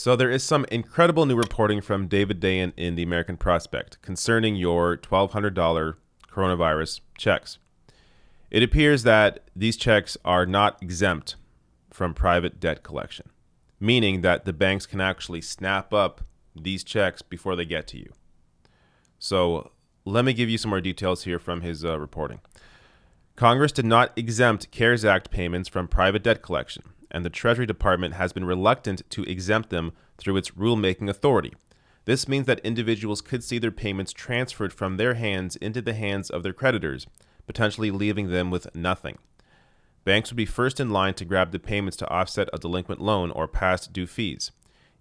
So there is some incredible new reporting from David Dayen in the American Prospect concerning your $1,200 coronavirus checks. It appears that these checks are not exempt from private debt collection, meaning that the banks can actually snap up these checks before they get to you. So let me give you some more details here from his reporting. Congress did not exempt CARES Act payments from private debt collection, and the Treasury Department has been reluctant to exempt them through its rulemaking authority. This means that individuals could see their payments transferred from their hands into the hands of their creditors, potentially leaving them with nothing. Banks would be first in line to grab the payments to offset a delinquent loan or past due fees.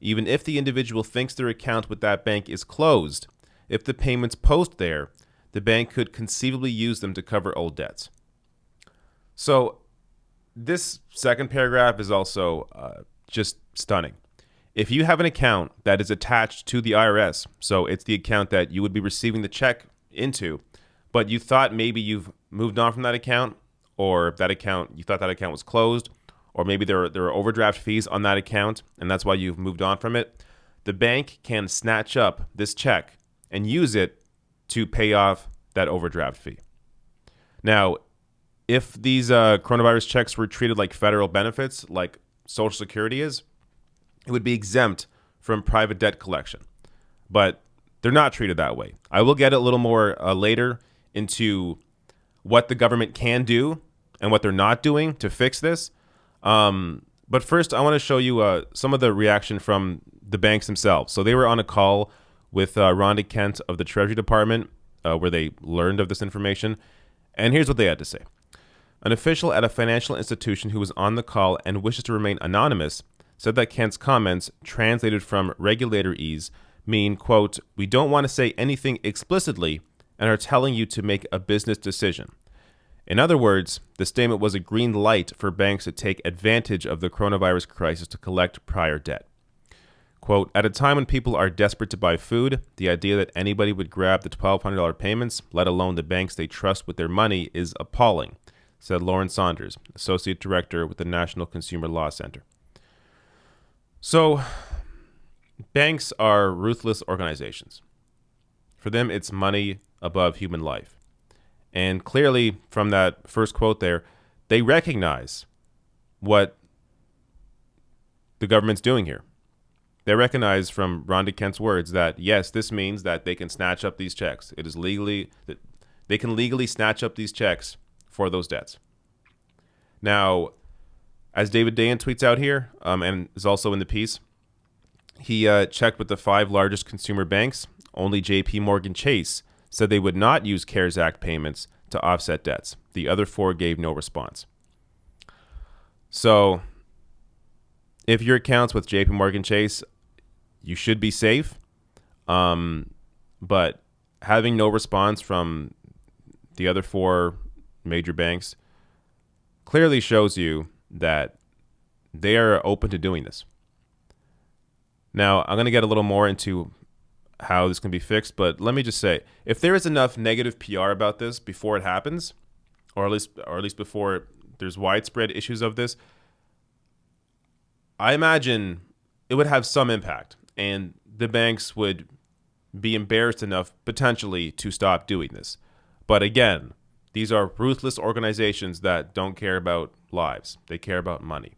Even if the individual thinks their account with that bank is closed, if the payments post there, the bank could conceivably use them to cover old debts. So this second paragraph is also just stunning. If you have an account that is attached to the IRS, so it's the account that you would be receiving the check into, but you thought maybe you've moved on from that account, or that account, you thought that account was closed, or maybe there are overdraft fees on that account, and that's why you've moved on from it, the bank can snatch up this check and use it to pay off that overdraft fee. Now, if these coronavirus checks were treated like federal benefits, like Social Security is, it would be exempt from private debt collection. But they're not treated that way. I will get a little more later into what the government can do and what they're not doing to fix this. But first, I want to show you some of the reaction from the banks themselves. So they were on a call with Rhonda Kent of the Treasury Department, where they learned of this information. And here's what they had to say. An official at a financial institution who was on the call and wishes to remain anonymous said that Kent's comments, translated from regulator-ese, mean, quote, "We don't want to say anything explicitly and are telling you to make a business decision." In other words, the statement was a green light for banks to take advantage of the coronavirus crisis to collect prior debt. Quote, "At a time when people are desperate to buy food, the idea that anybody would grab the $1,200 payments, let alone the banks they trust with their money, is appalling," said Lauren Saunders, Associate Director with the National Consumer Law Center. So, banks are ruthless organizations. For them, it's money above human life. And clearly, from that first quote there, they recognize what the government's doing here. They recognize from Rhonda Kent's words that, yes, this means that they can snatch up these checks. It is legally, they can legally snatch up these checks for those debts. Now, as David Dayen tweets out here, and is also in the piece, he checked with the 5 largest consumer banks. Only JP Morgan Chase said they would not use CARES Act payments to offset debts. The other 4 gave no response. So, if your account's with JP Morgan Chase, you should be safe. But having no response from the other 4 major banks clearly shows you that they are open to doing this. Now, I'm going to get a little more into how this can be fixed, but let me just say, if there is enough negative PR about this before it happens, or at least before there's widespread issues of this, I imagine it would have some impact, and the banks would be embarrassed enough potentially to stop doing this. But again, these are ruthless organizations that don't care about lives. They care about money.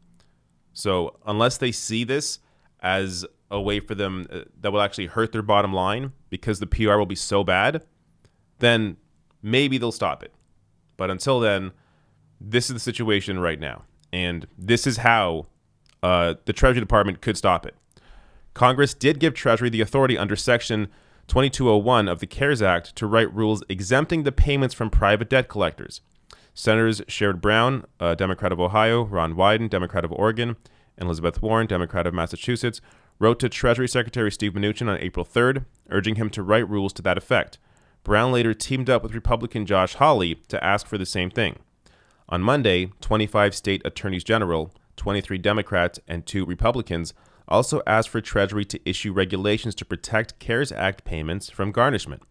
So unless they see this as a way for them that will actually hurt their bottom line because the PR will be so bad, then maybe they'll stop it. But until then, this is the situation right now. And this is how the Treasury Department could stop it. Congress did give Treasury the authority under Section 2201 of the CARES Act to write rules exempting the payments from private debt collectors. Senators Sherrod Brown, Democrat of Ohio, Ron Wyden, Democrat of Oregon, and Elizabeth Warren, Democrat of Massachusetts, wrote to Treasury Secretary Steve Mnuchin on April 3rd, urging him to write rules to that effect. Brown later teamed up with Republican Josh Hawley to ask for the same thing. On Monday, 25 state attorneys general, 23 Democrats, and 2 Republicans also asked for Treasury to issue regulations to protect CARES Act payments from garnishment.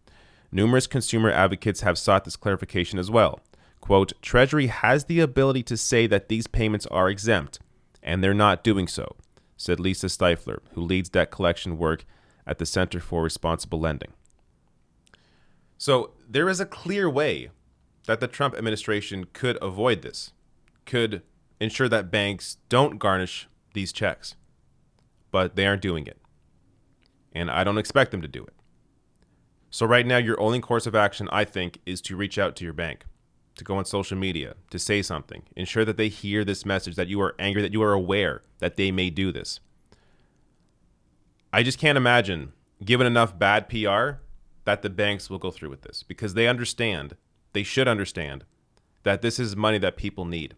Numerous consumer advocates have sought this clarification as well. Quote, "Treasury has the ability to say that these payments are exempt, and they're not doing so," said Lisa Stifler, who leads debt collection work at the Center for Responsible Lending. So there is a clear way that the Trump administration could avoid this, could ensure that banks don't garnish these checks, but they aren't doing it. And I don't expect them to do it. So right now, your only course of action, I think, is to reach out to your bank, to go on social media, to say something, ensure that they hear this message, that you are angry, that you are aware that they may do this. I just can't imagine, given enough bad PR, that the banks will go through with this, because they understand, they should understand, that this is money that people need.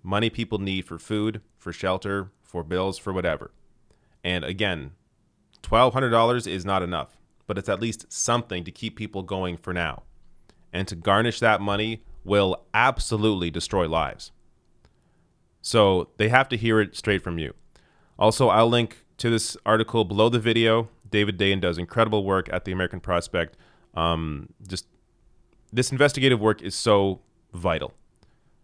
Money people need for food, for shelter, for bills, for whatever. And again, $1,200 is not enough, but it's at least something to keep people going for now. And to garnish that money will absolutely destroy lives. So they have to hear it straight from you. Also, I'll link to this article below the video. David Dayen does incredible work at the American Prospect. Just this investigative work is so vital.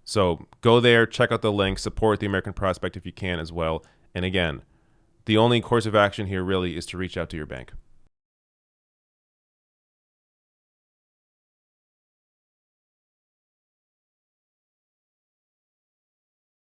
So go there, check out the link, support the American Prospect if you can as well. And again, the only course of action here really is to reach out to your bank.